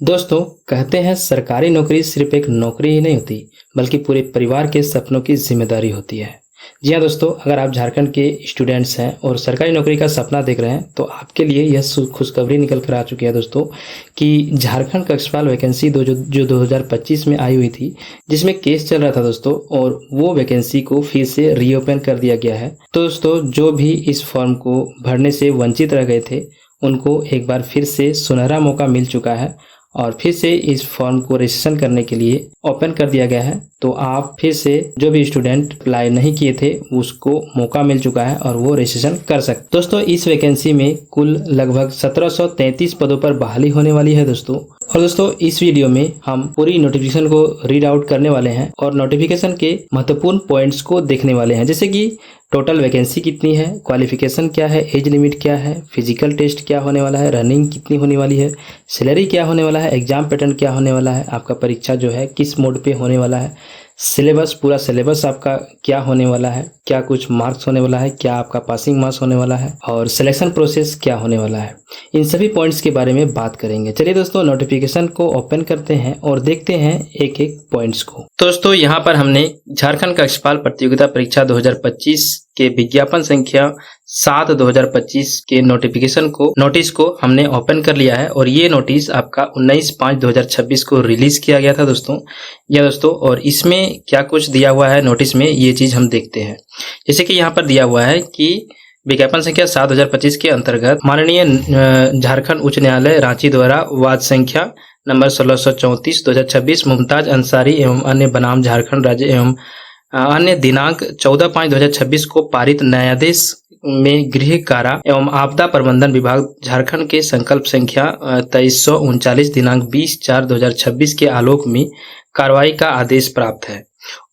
दोस्तों, कहते हैं सरकारी नौकरी सिर्फ एक नौकरी ही नहीं होती, बल्कि पूरे परिवार के सपनों की जिम्मेदारी होती है। जी हाँ दोस्तों, अगर आप झारखंड के स्टूडेंट्स हैं और सरकारी नौकरी का सपना देख रहे हैं, तो आपके लिए यह खुशखबरी निकल कर आ चुकी है दोस्तों कि झारखंड कक्षपाल वैकेंसी जो 2025 में आई हुई थी, जिसमें केस चल रहा था दोस्तों, और वो वैकेंसी को फिर से रीओपन कर दिया गया है। तो दोस्तों, जो भी इस फॉर्म को भरने से वंचित रह गए थे, उनको एक बार फिर से सुनहरा मौका मिल चुका है और फिर से इस फॉर्म को रजिस्ट्रेशन करने के लिए ओपन कर दिया गया है। तो आप फिर से जो भी स्टूडेंट अप्लाई नहीं किए थे, उसको मौका मिल चुका है और वो रजिस्ट्रेशन कर सकते। दोस्तों, इस वैकेंसी में कुल लगभग 1733 पदों पर बहाली होने वाली है दोस्तों। और दोस्तों, इस वीडियो में हम पूरी नोटिफिकेशन को रीड आउट करने वाले हैं और नोटिफिकेशन के महत्वपूर्ण पॉइंट्स को देखने वाले हैं, जैसे कि टोटल वैकेंसी कितनी है, क्वालिफिकेशन क्या है, एज लिमिट क्या है, फिजिकल टेस्ट क्या होने वाला है, रनिंग कितनी होने वाली है, सैलरी क्या होने वाला है, एग्जाम पैटर्न क्या होने वाला है, आपका परीक्षा जो है किस मोड पे होने वाला है, सिलेबस पूरा सिलेबस आपका क्या होने वाला है, क्या कुछ मार्क्स होने वाला है, क्या आपका पासिंग मार्क्स होने वाला है, और सिलेक्शन प्रोसेस क्या होने वाला है। इन सभी पॉइंट्स के बारे में बात करेंगे। चलिए दोस्तों, नोटिफिकेशन को ओपन करते हैं और देखते हैं एक एक पॉइंट्स को। तो दोस्तों, यहाँ पर हमने झारखंड कक्षपाल प्रतियोगिता परीक्षा 2025 के विज्ञापन संख्या 7/2025 के नोटिस को हमने ओपन कर लिया है और ये नोटिस आपका 19/5/2026 को रिलीज किया गया था दोस्तों। और इसमें क्या कुछ दिया हुआ है नोटिस में, ये चीज हम देखते हैं। जैसे कि यहाँ पर दिया हुआ है कि विज्ञापन संख्या 7/2025 के अंतर्गत माननीय झारखंड उच्च न्यायालय रांची द्वारा वाद संख्या नंबर 1634/2026 मुमताज अंसारी एवं अन्य बनाम झारखंड राज्य एवं अन्य दिनांक 14/5/2026 को पारित न्यायाधीश में गृह कारा एवं आपदा प्रबंधन विभाग झारखंड के संकल्प संख्या 2339 दिनांक 20/4/2026 के आलोक में कार्रवाई का आदेश प्राप्त है।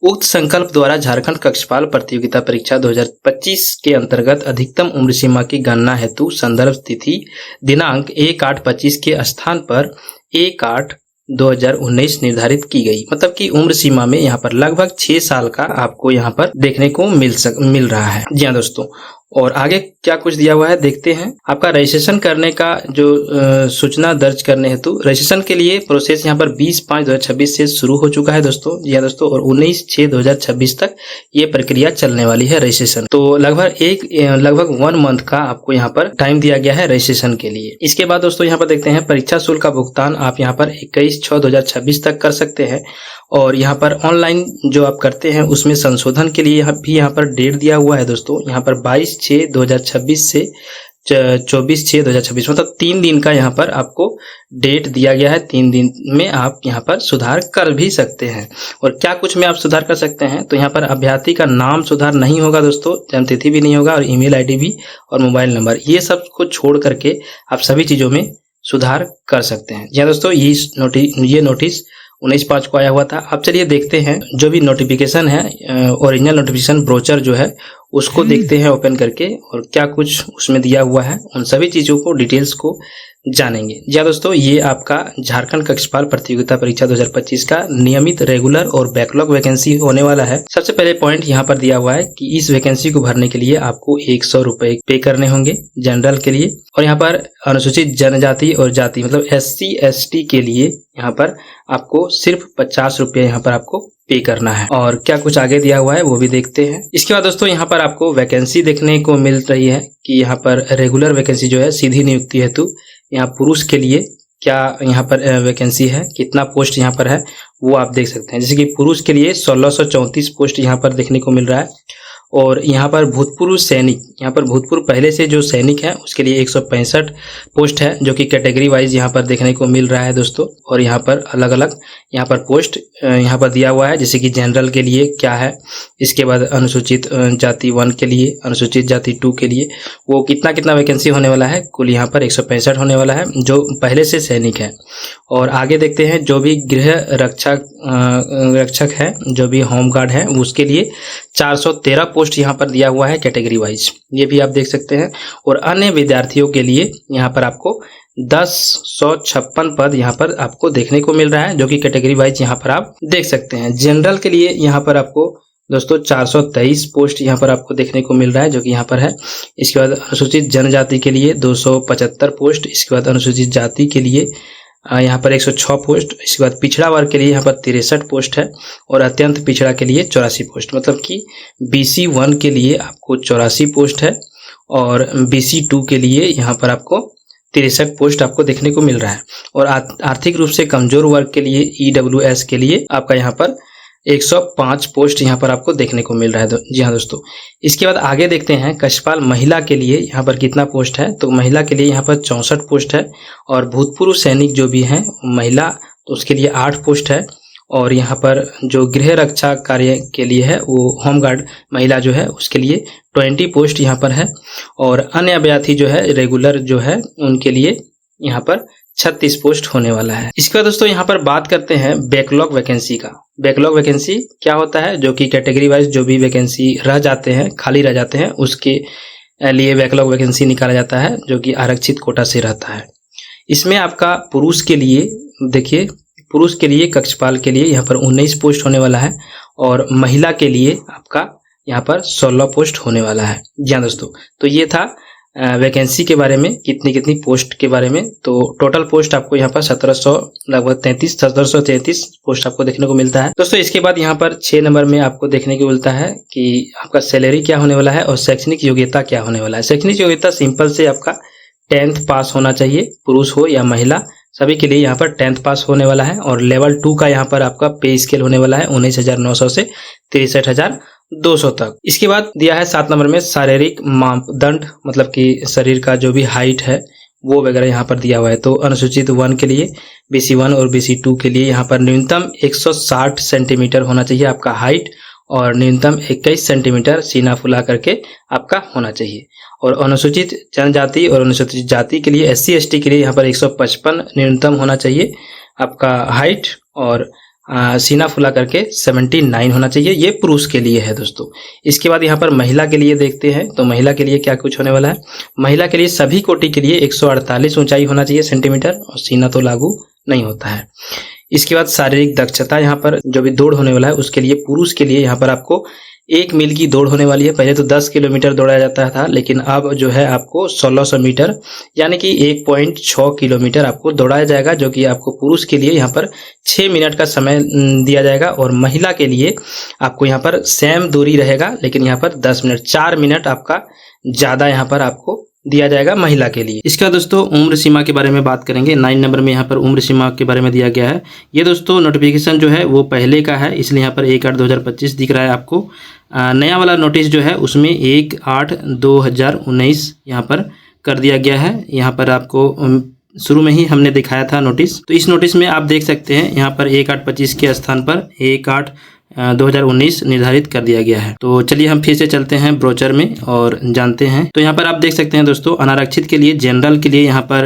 उक्त संकल्प द्वारा झारखंड कक्षपाल प्रतियोगिता परीक्षा 2025 के अंतर्गत अधिकतम उम्र सीमा की गणना हेतु संदर्भ तिथि दिनांक 1/8/25 के स्थान पर 1/8/2019 निर्धारित की गई। मतलब कि उम्र सीमा में यहाँ पर लगभग 6 साल का आपको यहाँ पर देखने को मिल रहा है। जी हाँ दोस्तों, और आगे क्या कुछ दिया हुआ है देखते हैं। आपका रजिस्ट्रेशन करने का जो सूचना दर्ज करने हेतु रजिस्ट्रेशन के लिए प्रोसेस यहाँ पर 20/5/2026 से शुरू हो चुका है दोस्तों। जी हाँ दोस्तों, और 19/6/2026 तक ये प्रक्रिया चलने वाली है रजिस्ट्रेशन। तो लगभग 1 मंथ का आपको यहाँ पर टाइम दिया गया है रजिस्ट्रेशन के लिए। इसके बाद दोस्तों यहाँ पर देखते हैं परीक्षा शुल्क का भुगतान आप यहाँ पर 21/6/2026 तक कर सकते हैं। और यहाँ पर ऑनलाइन जो आप करते हैं उसमें संशोधन के लिए यहाँ पर डेट दिया हुआ है दोस्तों। यहाँ पर 22/6/2026 से 24/6/2026 मतलब 3 दिन का यहाँ पर आपको डेट दिया गया है। 3 दिन में आप यहाँ पर सुधार कर भी सकते हैं। और क्या कुछ में आप सुधार कर सकते हैं, तो यहाँ पर अभ्यर्थी का नाम सुधार नहीं होगा दोस्तों, जन्मतिथि भी नहीं होगा, और ईमेल आईडी भी और मोबाइल नंबर, ये सब को छोड़ करके आप सभी चीजों में सुधार कर सकते हैं। जी दोस्तों, ये नोटिस 19/5 को आया हुआ था। अब चलिए देखते हैं जो भी नोटिफिकेशन है, ओरिजिनल नोटिफिकेशन ब्रोचर जो है उसको देखते हैं ओपन करके, और क्या कुछ उसमें दिया हुआ है उन सभी चीजों को डिटेल्स को जानेंगे। जी दोस्तों, ये आपका झारखंड कक्षपाल प्रतियोगिता परीक्षा 2025 का नियमित, रेगुलर और बैकलॉग वैकेंसी होने वाला है। सबसे पहले पॉइंट यहाँ पर दिया हुआ है कि इस वैकेंसी को भरने के लिए आपको 100 रुपए पे करने होंगे जनरल के लिए, और यहाँ पर अनुसूचित जनजाति और जाति मतलब SC ST के लिए यहाँ पर आपको सिर्फ 50 रुपये यहाँ पर आपको पे करना है। और क्या कुछ आगे दिया हुआ है वो भी देखते हैं। इसके बाद दोस्तों यहाँ पर आपको वैकेंसी देखने को मिल रही है कि यहाँ पर रेगुलर वैकेंसी जो है सीधी नियुक्ति हेतु यहाँ पुरुष के लिए क्या यहाँ पर वैकेंसी है, कितना पोस्ट यहाँ पर है वो आप देख सकते हैं। जैसे कि पुरुष के लिए 1634 पोस्ट यहाँ पर देखने को मिल रहा है। और यहाँ पर भूतपूर्व सैनिक, यहाँ पर भूतपूर्व पहले से जो सैनिक है उसके लिए 165 पोस्ट है, जो कि कैटेगरी वाइज यहाँ पर देखने को मिल रहा है दोस्तों। और यहाँ पर अलग अलग यहाँ पर पोस्ट यहाँ पर दिया हुआ है, जैसे कि जनरल के लिए क्या है, इसके बाद अनुसूचित जाति 1 के लिए, अनुसूचित जाति 2 के लिए वो कितना वैकेंसी होने वाला है। कुल यहाँ पर 165 होने वाला है जो पहले से सैनिक है। और आगे देखते हैं जो भी गृह रक्षक है, जो भी होम गार्ड है, उसके लिए 413 पोस्ट यहाँ पर दिया हुआ है कैटेगरी वाइज, ये भी आप देख सकते हैं। और अन्य विद्यार्थियों के लिए यहाँ पर आपको 1056 पद यहाँ पर आपको देखने को मिल रहा है, जो कि कैटेगरी वाइज यहाँ पर आप देख सकते हैं। जनरल के लिए यहाँ पर आपको दोस्तों 423 पोस्ट यहाँ पर आपको देखने को मिल रहा है, जो कि यहाँ पर है। इसके बाद अनुसूचित जनजाति के लिए 275 पोस्ट, इसके बाद अनुसूचित जाति के लिए यहाँ पर 106 पोस्ट। इसके बाद पिछड़ा वर्ग के लिए यहाँ पर 63 पोस्ट है और अत्यंत पिछड़ा के लिए 84 पोस्ट। मतलब कि BC 1 के लिए आपको 84 पोस्ट है और BC 2 के लिए यहाँ पर आपको 63 पोस्ट आपको देखने को मिल रहा है। और आर्थिक रूप से कमजोर वर्ग के लिए EWS के लिए आपका यहाँ पर 105 पोस्ट यहाँ पर आपको देखने को मिल रहा है। जी हाँ दोस्तों, इसके बाद आगे देखते हैं कक्षपाल महिला के लिए यहाँ पर कितना पोस्ट है। तो महिला के लिए यहाँ पर 64 पोस्ट है और भूतपूर्व सैनिक जो भी हैं महिला, तो उसके लिए 8 पोस्ट है। और यहाँ पर जो गृह रक्षा कार्य के लिए है वो होमगार्ड महिला जो है उसके लिए 20 पोस्ट यहाँ पर है। और अन्य अभ्यर्थी जो है रेगुलर जो है उनके लिए यहाँ पर 36 पोस्ट होने वाला है। इसके बाद दोस्तों यहाँ पर बात करते हैं बैकलॉग वैकेंसी का। बैकलॉग वैकेंसी क्या होता है, जो कि कैटेगरी वाइज जो भी वैकेंसी रह जाते हैं, खाली रह जाते हैं, उसके लिए बैकलॉग वैकेंसी निकाला जाता है जो कि आरक्षित कोटा से रहता है। इसमें आपका पुरुष के लिए देखिए, पुरुष के लिए कक्षपाल के लिए यहाँ पर 19 पोस्ट होने वाला है और महिला के लिए आपका यहाँ पर 16 पोस्ट होने वाला है। जी हाँ दोस्तों, तो ये था वैकेंसी के बारे में, कितनी पोस्ट के बारे में। तो टोटल पोस्ट आपको यहाँ पर 1733 पोस्ट आपको देखने को मिलता है। दोस्तों इसके बाद यहाँ पर 6 नंबर में आपको देखने को मिलता है कि आपका सैलरी क्या होने वाला है और शैक्षणिक योग्यता क्या होने वाला है। शैक्षणिक योग्यता सिंपल से आपका 10th पास होना चाहिए, पुरुष हो या महिला सभी के लिए यहाँ पर 10th पास होने वाला है। और लेवल 2 का यहाँ पर आपका पे स्केल होने वाला है 19,900 से 63,200 तक। इसके बाद दिया है 7 नंबर में शारीरिक मापदंड, मतलब कि शरीर का जो भी हाइट है वो वगैरह यहाँ पर दिया हुआ है। तो अनुसूचित 1 के लिए BC 1 और BC 2 के लिए यहाँ पर न्यूनतम 160 सेंटीमीटर होना चाहिए आपका हाइट और न्यूनतम 21 सेंटीमीटर सीना फुला करके आपका होना चाहिए। और अनुसूचित जनजाति और अनुसूचित जाति के लिए SC ST के लिए यहाँ पर 155 न्यूनतम होना चाहिए आपका हाइट और सीना फुला करके 79 होना चाहिए। ये पुरुष के लिए है दोस्तों। इसके बाद यहाँ पर महिला के लिए देखते हैं, तो महिला के लिए क्या कुछ होने वाला है। महिला के लिए सभी कोटि के लिए 148 ऊंचाई होना चाहिए सेंटीमीटर और सीना तो लागू नहीं होता है। इसके बाद शारीरिक दक्षता यहाँ पर जो भी दौड़ होने वाला है उसके लिए पुरुष के लिए यहाँ पर आपको 1 मील की दौड़ होने वाली है। पहले तो 10 किलोमीटर दौड़ाया जाता था, लेकिन अब जो है आपको 1600 मीटर यानी कि 1.6 किलोमीटर आपको दौड़ाया जाएगा, जो कि आपको पुरुष के लिए यहाँ पर 6 मिनट का समय दिया जाएगा। और महिला के लिए आपको यहाँ पर सेम दूरी रहेगा, लेकिन यहाँ पर 10 मिनट 4 मिनट आपका ज्यादा यहाँ पर आपको दिया जाएगा महिला के लिए। इसका दोस्तों उम्र सीमा के बारे में बात करेंगे। 9 नंबर में यहाँ पर उम्र सीमा के बारे में दिया गया है। ये दोस्तों नोटिफिकेशन जो है वो पहले का है, इसलिए यहाँ पर 1/8/2025 दिख रहा है आपको। नया वाला नोटिस जो है उसमें 1/8/2019 यहाँ पर कर दिया गया है। यहाँ पर आपको शुरू में ही हमने दिखाया था नोटिस, तो इस नोटिस में आप देख सकते हैं यहाँ पर 1/8/25 के स्थान पर 1/8/2019 निर्धारित कर दिया गया है। तो चलिए हम फिर से चलते हैं ब्रोचर में और जानते हैं। तो यहाँ पर आप देख सकते हैं दोस्तों, अनारक्षित के लिए जनरल के लिए यहाँ पर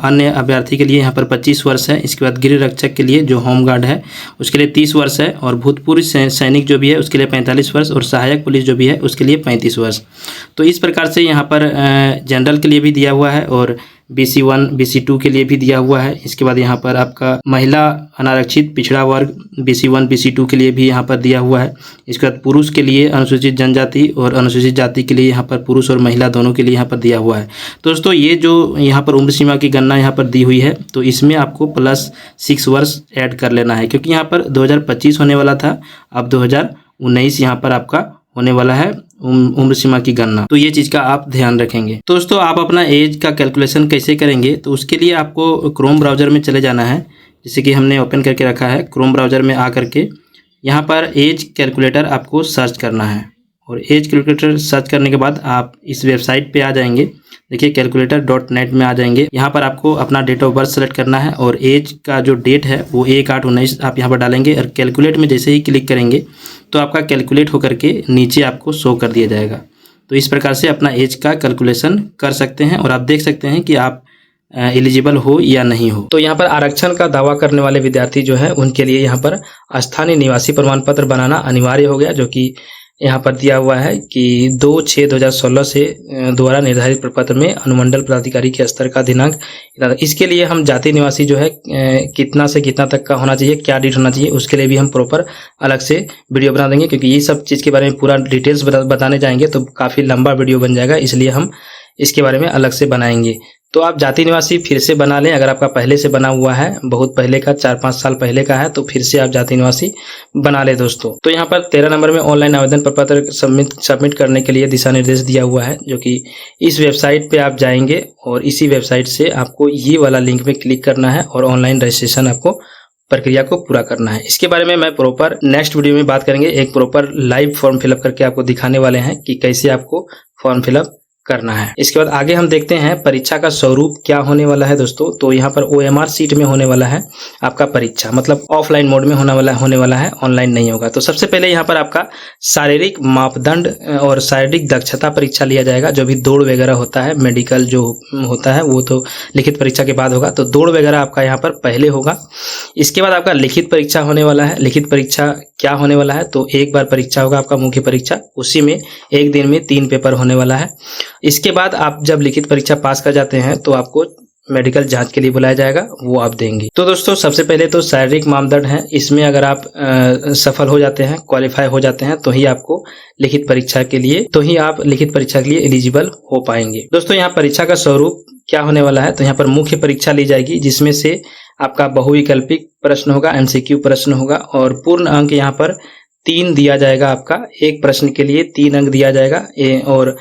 अन्य अभ्यर्थी के लिए यहाँ पर 25 वर्ष है। इसके बाद गृह रक्षक के लिए जो होमगार्ड है उसके लिए 30 वर्ष है और भूतपूर्व सैनिक जो भी है उसके लिए 45 वर्ष और सहायक पुलिस जो भी है उसके लिए 35 वर्ष। तो इस प्रकार से यहाँ पर जनरल के लिए भी दिया हुआ है और BC 1 BC 2 के लिए भी दिया हुआ है। इसके बाद यहाँ पर आपका महिला अनारक्षित पिछड़ा वर्ग BC 1 BC 2 के लिए भी यहाँ पर दिया हुआ है। इसके बाद पुरुष के लिए अनुसूचित जनजाति और अनुसूचित जाति के लिए यहाँ पर पुरुष और महिला दोनों के लिए यहाँ पर दिया हुआ है। तो दोस्तों ये जो यहाँ पर उम्र सीमा की गणना यहाँ पर दी हुई है, तो इसमें आपको +6 वर्ष ऐड कर लेना है, क्योंकि यहाँ पर 2025 होने वाला था, अब 2019 यहाँ पर आपका होने वाला है उम्र सीमा की गणना। तो ये चीज का आप ध्यान रखेंगे। तो दोस्तों आप अपना एज का कैलकुलेशन कैसे करेंगे, तो उसके लिए आपको क्रोम ब्राउजर में चले जाना है, जैसे कि हमने ओपन करके रखा है। क्रोम ब्राउजर में आ करके यहाँ पर एज कैलकुलेटर आपको सर्च करना है और एज कैलकुलेटर सर्च करने के बाद आप इस वेबसाइट पे आ जाएंगे। देखिए calculator.net में आ जाएंगे। यहाँ पर आपको अपना डेट ऑफ बर्थ सेलेक्ट करना है और एज का जो डेट है वो 1/8/19 आप यहाँ पर डालेंगे और कैलकुलेट में जैसे ही क्लिक करेंगे तो आपका कैलकुलेट होकर के नीचे आपको शो कर दिया जाएगा। तो इस प्रकार से अपना एज का कैलकुलेशन कर सकते हैं और आप देख सकते हैं कि आप एलिजिबल हो या नहीं हो। तो यहाँ पर आरक्षण का दावा करने वाले विद्यार्थी जो है उनके लिए यहाँ पर स्थानीय निवासी प्रमाण पत्र बनाना अनिवार्य हो गया, जो कि यहाँ पर दिया हुआ है कि 2/6/2016 से द्वारा निर्धारित प्रपत्र में अनुमंडल पदाधिकारी के स्तर का दिनांक। इसके लिए हम जाति निवासी जो है कितना से कितना तक का होना चाहिए, क्या डेट होना चाहिए, उसके लिए भी हम प्रॉपर अलग से वीडियो बना देंगे, क्योंकि ये सब चीज़ के बारे में पूरा डिटेल्स बताने जाएंगे तो काफ़ी लंबा वीडियो बन जाएगा, इसलिए हम इसके बारे में अलग से बनाएंगे। तो आप जाति निवासी फिर से बना लें। अगर आपका पहले से बना हुआ है, बहुत पहले का 4-5 साल पहले का है, तो फिर से आप जाति निवासी बना ले दोस्तों। तो यहाँ पर 13 नंबर में ऑनलाइन आवेदन प्रपत्र सबमिट करने के लिए दिशा निर्देश दिया हुआ है, जो कि इस वेबसाइट पे आप जाएंगे और इसी वेबसाइट से आपको ये वाला लिंक में क्लिक करना है और ऑनलाइन रजिस्ट्रेशन आपको प्रक्रिया को पूरा करना है। इसके बारे में मैं प्रॉपर नेक्स्ट वीडियो में बात करेंगे। एक प्रॉपर लाइव फॉर्म फिलअप करके आपको दिखाने वाले हैं कि कैसे आपको फॉर्म फिलअप करना है। इसके बाद आगे हम देखते हैं परीक्षा का स्वरूप क्या होने वाला है दोस्तों। तो यहाँ पर OMR सीट में होने वाला है आपका परीक्षा, मतलब ऑफलाइन मोड में होने वाला है, ऑनलाइन नहीं होगा। तो सबसे पहले यहाँ पर आपका शारीरिक मापदंड और शारीरिक दक्षता परीक्षा लिया जाएगा। जो भी दौड़ वगैरह होता है, मेडिकल जो होता है, वो तो लिखित परीक्षा के बाद होगा। तो दौड़ वगैरह आपका यहाँ पर पहले होगा। इसके बाद आपका लिखित परीक्षा होने वाला है। लिखित परीक्षा क्या होने वाला है, तो एक बार परीक्षा होगा आपका मुख्य परीक्षा, उसी में एक दिन में 3 पेपर होने वाला है। इसके बाद आप जब लिखित परीक्षा पास कर जाते हैं तो आपको मेडिकल जांच के लिए बुलाया जाएगा, वो आप देंगे। तो दोस्तों सबसे पहले तो शारीरिक मापदंड है, इसमें अगर आप सफल हो जाते हैं, क्वालिफाई हो जाते हैं, तो ही आपको लिखित परीक्षा के लिए एलिजिबल हो पाएंगे। दोस्तों यहाँ परीक्षा का स्वरूप क्या होने वाला है, तो यहाँ पर मुख्य परीक्षा ली जाएगी, जिसमें से आपका बहुविकल्पिक प्रश्न होगा, MCQ प्रश्न होगा और पूर्ण अंक यहाँ पर 3 दिया जाएगा। आपका एक प्रश्न के लिए 3 अंक दिया जाएगा और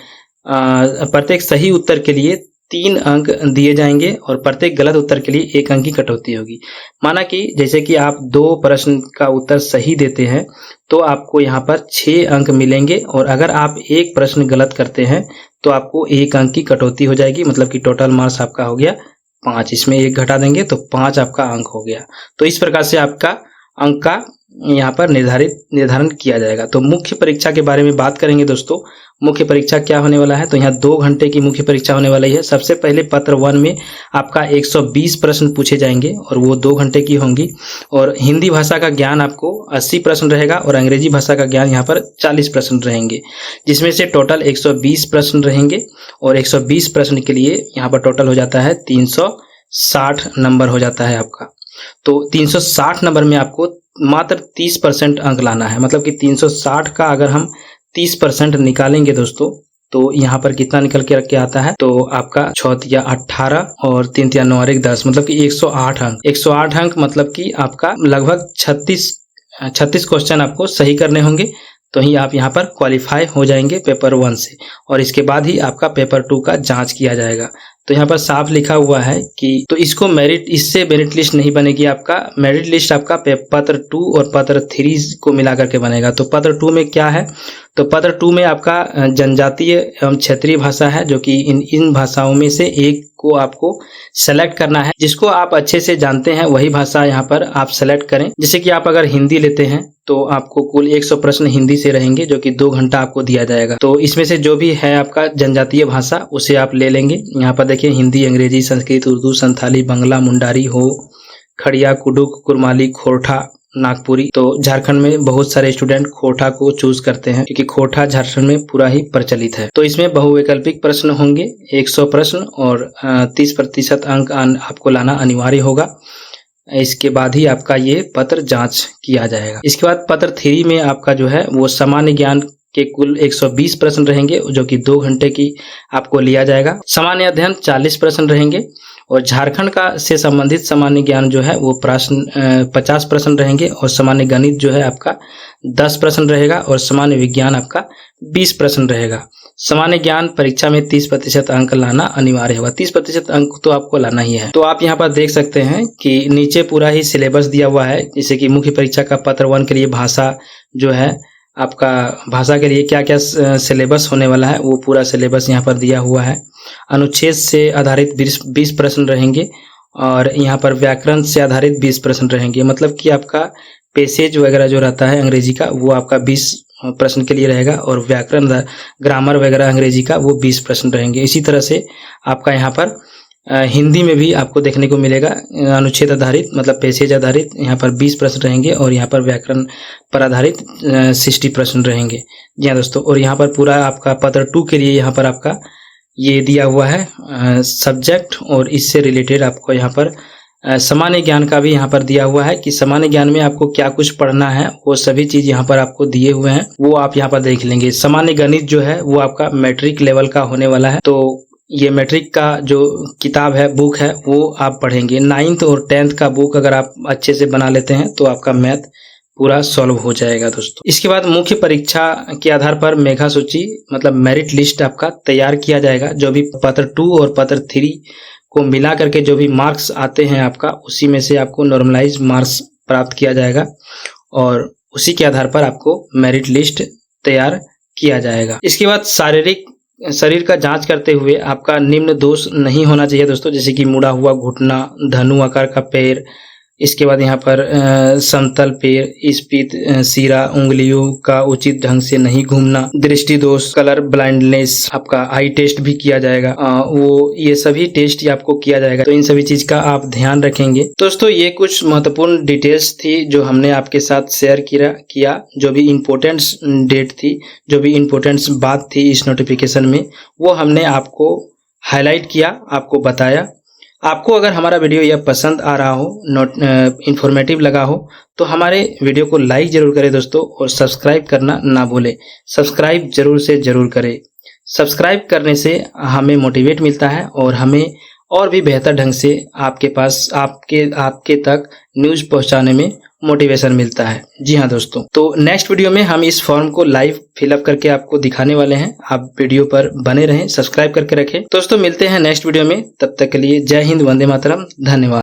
प्रत्येक सही उत्तर के लिए 3 अंक दिए जाएंगे और प्रत्येक गलत उत्तर के लिए 1 अंक की कटौती होगी। माना कि जैसे कि आप 2 प्रश्न का उत्तर सही देते हैं तो आपको यहाँ पर 6 अंक मिलेंगे और अगर आप 1 प्रश्न गलत करते हैं तो आपको 1 अंक की कटौती हो जाएगी, मतलब कि टोटल मार्क्स आपका हो गया 5। इसमें 1 घटा देंगे तो 5 आपका अंक हो गया। तो इस प्रकार से आपका अंक का यहाँ पर निर्धारण किया जाएगा। तो मुख्य परीक्षा के बारे में बात करेंगे दोस्तों। मुख्य परीक्षा क्या होने वाला है, तो यहाँ 2 घंटे की मुख्य परीक्षा होने वाली है। सबसे पहले पत्र 1 में आपका 120 प्रश्न पूछे जाएंगे और वो 2 घंटे की होंगी और हिंदी भाषा का ज्ञान आपको 80 प्रश्न रहेगा और अंग्रेजी भाषा का ज्ञान यहाँ पर 40 प्रश्न रहेंगे, जिसमें से टोटल 120 प्रश्न रहेंगे और 120 प्रश्न के लिए यहाँ पर टोटल हो जाता है 360 नंबर हो जाता है आपका। तो 360 नंबर में आपको मात्र 30% अंक लाना है, मतलब कि 360 का अगर हम 30% निकालेंगे दोस्तों तो यहाँ पर कितना निकल के आता है, तो आपका 6 × 18 और 3 × 9 = 10, मतलब कि 108 अंक। 108 अंक मतलब कि आपका लगभग 36 क्वेश्चन आपको सही करने होंगे, तो ही आप यहाँ पर क्वालिफाई हो जाएंगे पेपर 1 से और इसके बाद ही आपका पेपर 2 का जांच किया जाएगा। तो यहाँ पर साफ लिखा हुआ है कि तो इसको इससे मेरिट लिस्ट नहीं बनेगी। आपका मेरिट लिस्ट आपका पत्र 2 और पत्र 3 को मिला करके बनेगा। तो पत्र 2 में क्या है, तो पत्र 2 में आपका जनजातीय एवं क्षेत्रीय भाषा है, जो कि इन भाषाओं में से एक को आपको सेलेक्ट करना है। जिसको आप अच्छे से जानते हैं वही भाषा यहाँ पर आप सेलेक्ट करें। जैसे कि आप अगर हिंदी लेते हैं तो आपको कुल 100 प्रश्न हिंदी से रहेंगे, जो कि 2 घंटा आपको दिया जाएगा। तो इसमें से जो भी है आपका जनजातीय भाषा उसे आप ले लेंगे। यहाँ पर देखिए हिंदी, अंग्रेजी, संस्कृत, उर्दू, संथाली, बंगला, मुंडारी, हो, खड़िया, कुडुक, कुरमाली, खोरठा, नागपुरी। तो झारखंड में बहुत सारे स्टूडेंट खोरठा को चूज करते हैं क्योंकि खोरठा झारखंड में पूरा ही प्रचलित है। तो इसमें बहुवैकल्पिक प्रश्न होंगे 100 प्रश्न और 30% अंक आपको लाना अनिवार्य होगा। इसके बाद ही आपका ये पत्र जांच किया जाएगा। इसके बाद पत्र 3 में आपका जो है वो सामान्य ज्ञान के कुल 120 प्रश्न रहेंगे, जो कि 2 घंटे की आपको लिया जाएगा। सामान्य अध्ययन 40 प्रश्न रहेंगे और झारखंड का से संबंधित सामान्य ज्ञान जो है वो प्रश्न 50 प्रश्न रहेंगे और सामान्य गणित जो है आपका 10 प्रश्न रहेगा और सामान्य विज्ञान आपका 20 प्रश्न रहेगा। सामान्य ज्ञान परीक्षा में 30% अंक लाना अनिवार्य होगा। 30% अंक तो आपको लाना ही है। तो आप यहाँ पर देख सकते हैं कि नीचे पूरा ही सिलेबस दिया हुआ है, जैसे कि मुख्य परीक्षा का पत्र 1 के लिए भाषा जो है आपका, भाषा के लिए क्या क्या सिलेबस होने वाला है वो पूरा सिलेबस यहाँ पर दिया हुआ है। अनुच्छेद से आधारित 20 प्रश्न रहेंगे और यहाँ पर व्याकरण से आधारित 20 प्रश्न रहेंगे, मतलब कि आपका पैसेज वगैरह जो रहता है अंग्रेजी का वो आपका 20 प्रश्न के लिए रहेगा और व्याकरण ग्रामर वगैरह अंग्रेजी का वो 20 प्रश्न रहेंगे। इसी तरह से आपका यहाँ पर हिंदी में भी आपको देखने को मिलेगा अनुच्छेद आधारित, मतलब पैसेज आधारित यहाँ पर 20 प्रश्न रहेंगे और यहाँ पर व्याकरण पर आधारित 60 प्रश्न रहेंगे। जी हाँ दोस्तों, और यहाँ पर पूरा आपका पत्र 2 के लिए यहाँ पर आपका ये दिया हुआ है सब्जेक्ट और इससे रिलेटेड आपको यहाँ पर सामान्य ज्ञान का भी यहाँ पर दिया हुआ है कि सामान्य ज्ञान में आपको क्या कुछ पढ़ना है, वो सभी चीज यहाँ पर आपको दिए हुए हैं, वो आप यहाँ पर देख लेंगे। सामान्य गणित जो है वो आपका मैट्रिक लेवल का होने वाला है, तो ये मैट्रिक का जो किताब है, बुक है, वो आप पढ़ेंगे। 9th और 10th का बुक अगर आप अच्छे से बना लेते हैं तो आपका मैथ पूरा सॉल्व हो जाएगा दोस्तों। इसके बाद मुख्य परीक्षा के आधार पर मेधा सूची मतलब मेरिट लिस्ट आपका तैयार किया जाएगा। जो भी पत्र 2 और पत्र 3 को मिला करके जो भी मार्क्स आते हैं आपका, उसी में से आपको नॉर्मलाइज मार्क्स प्राप्त किया जाएगा और उसी के आधार पर आपको मेरिट लिस्ट तैयार किया जाएगा। इसके बाद शारीरिक शरीर का जांच करते हुए आपका निम्न दोष नहीं होना चाहिए दोस्तों, जैसे कि मुड़ा हुआ घुटना, धनु आकार का पैर, इसके बाद यहाँ पर समतल पैर, स्फीत सिरा, उंगलियों का उचित ढंग से नहीं घूमना, दृष्टि दोष, कलर ब्लाइंडनेस, आपका आई टेस्ट भी किया जाएगा। ये सभी टेस्ट आपको किया जाएगा, तो इन सभी चीज का आप ध्यान रखेंगे। दोस्तों ये कुछ महत्वपूर्ण डिटेल्स थी जो हमने आपके साथ शेयर किया। जो भी इम्पोर्टेंट डेट थी, जो भी इम्पोर्टेंट बात थी इस नोटिफिकेशन में, वो हमने आपको हाईलाइट किया, आपको बताया। आपको अगर हमारा वीडियो यह पसंद आ रहा हो, इंफॉर्मेटिव लगा हो, तो हमारे वीडियो को लाइक जरूर करें दोस्तों, और सब्सक्राइब करना ना भूलें। सब्सक्राइब जरूर से जरूर करें। सब्सक्राइब करने से हमें मोटिवेट मिलता है और हमें और भी बेहतर ढंग से आपके पास आपके तक न्यूज पहुंचाने में मोटिवेशन मिलता है। जी हाँ दोस्तों, तो नेक्स्ट वीडियो में हम इस फॉर्म को लाइव फिलअप करके आपको दिखाने वाले हैं। आप वीडियो पर बने रहें, सब्सक्राइब करके रखें। दोस्तों मिलते हैं नेक्स्ट वीडियो में, तब तक के लिए जय हिंद, वंदे मातरम, धन्यवाद।